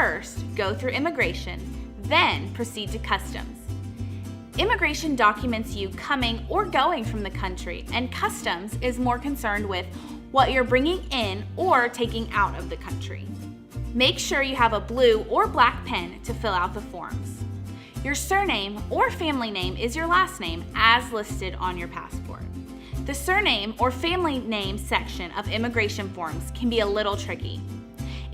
first go through immigration, then proceed to customs. Immigration documents you coming or going from the country, and customs is more concerned with what you're bringing in or taking out of the country. Make sure you have a blue or black pen to fill out the forms. Your surname or family name is your last name as listed on your passport. The surname or family name section of immigration forms can be a little tricky.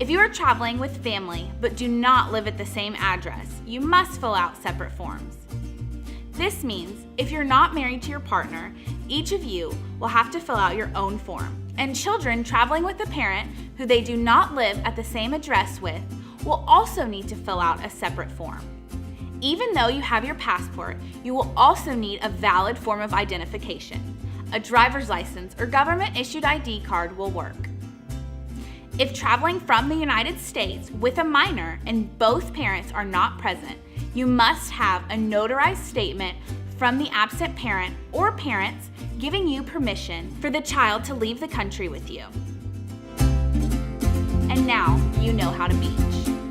If you are traveling with family but do not live at the same address, you must fill out separate forms. This means if you're not married to your partner, each of you will have to fill out your own form, and children traveling with a parent who they do not live at the same address with will also need to fill out a separate form. Even though you have your passport, you will also need a valid form of identification. A driver's license or government-issued ID card will work. If traveling from the United States with a minor and both parents are not present, you must have a notarized statement from the absent parent or parents giving you permission for the child to leave the country with you. And now you know how to beach.